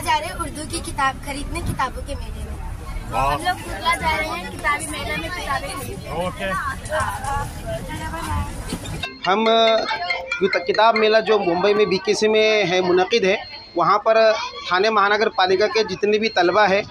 आज आ रहे हैं उर्दू की किताब खरीदने किताबों के मेले में। हम लोग कुर्ला जा रहे हैं किताबी मेले में किताबें खरीदने। ओके। हम किताब मेला जो मुंबई में बीकेसी में है मुनक़िद है, वहाँ पर थाने महानगर पालिका के जितने भी तलबा है,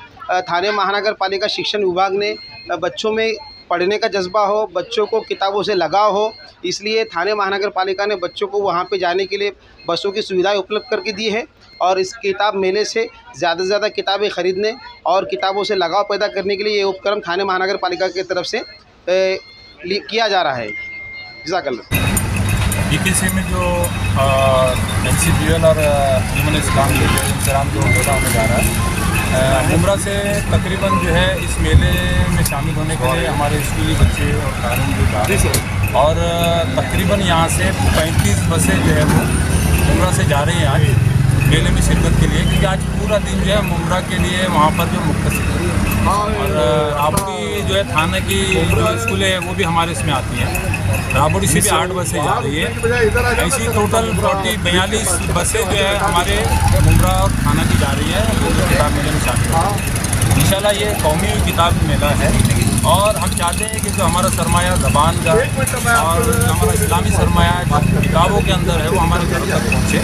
थाने महानगर पालिका शिक्षण विभाग ने बच्चों में पढ़ने का जज्बा हो, बच्चों को किताबों से लगाव हो, इसलिए थाने महानगर पालिका ने बच्चों को वहाँ पे जाने के लिए बसों की सुविधाएं उपलब्ध करके दी है। और इस किताब मेले से ज़्यादा से ज़्यादा किताबें ख़रीदने और किताबों से लगाव पैदा करने के लिए ये उपक्रम थाने महानगर पालिका की तरफ से किया जा रहा है। जज़ाकल्लाह। बीकेसी में जो NCPL और ह्यूमन इंतज़ाम जो मेला होने जा रहा है, मुमरा से तकरीबन जो है इस मेले में शामिल होने के लिए हमारे स्कूली बच्चे और तालीम जो जा रहे हैं, और तकरीबन यहाँ से 35 बसें जो है वो मुमरा से जा रही हैं आज मेले में शिरकत के लिए, क्योंकि आज पूरा दिन जो है मुमरा के लिए वहाँ पर जो मुख्तसिर है। और राबड़ी जो है थाने की जो स्कूलें हैं वो भी हमारे इसमें आती हैं। राबड़ी से भी 8 बसें जा रही है। ऐसी टोटल 42 बसें जो है हमारे मुमरा और थाना की जा रही है, जो किताब मेले में शामिल है। इंशाल्लाह ये कौमी किताब मेला है और हम चाहते हैं कि जो हमारा सरमाया ज़बान का और हमारा इस्लामी सरमाया जो किताबों के अंदर है वो हमारे घरों तक पहुँचे,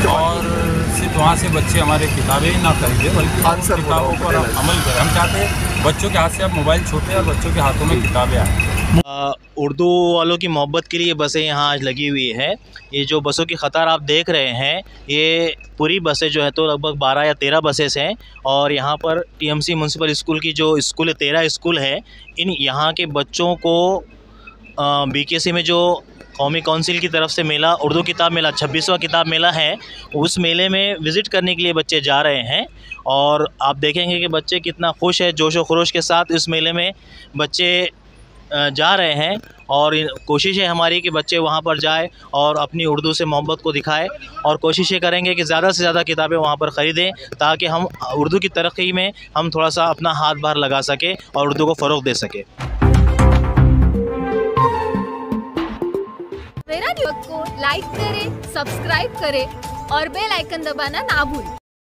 और सिर्फ वहाँ से बच्चे हमारे किताबें ना खरीदें बल्कि किताबों पर अमल करें। हम चाहते हैं बच्चों के हाथ से अब मोबाइल छूटे और बच्चों के हाथों में किताबें आएँ। उर्दू वालों की मोहब्बत के लिए बसें यहाँ आज लगी हुई है। ये जो बसों की कतार आप देख रहे हैं, ये पूरी बसें जो है तो लगभग 12 या 13 बसेस हैं। और यहाँ पर TMC म्यूनसिपल स्कूल की जो स्कूल है, 13 स्कूल है, इन यहाँ के बच्चों को BKC में जो कौमी काउंसिल की तरफ से मेला उर्दू किताब मेला 26वां किताब मेला है, उस मेले में विज़िट करने के लिए बच्चे जा रहे हैं। और आप देखेंगे कि बच्चे कितना खुश है, जोश व खरोश के साथ इस मेले में बच्चे जा रहे हैं। और कोशिश है हमारी कि बच्चे वहाँ पर जाए और अपनी उर्दू से मोहब्बत को दिखाएं, और कोशिश ये करेंगे कि ज़्यादा से ज़्यादा किताबें वहाँ पर ख़रीदें, ताकि हम उर्दू की तरक्की में हम थोड़ा सा अपना हाथ बाहर लगा सकें और उर्दू को फ़रोग़ दे सकें। मेरा न्यूज़ को लाइक करें, सब्सक्राइब करें और बेल आइकन दबाना ना भूलें।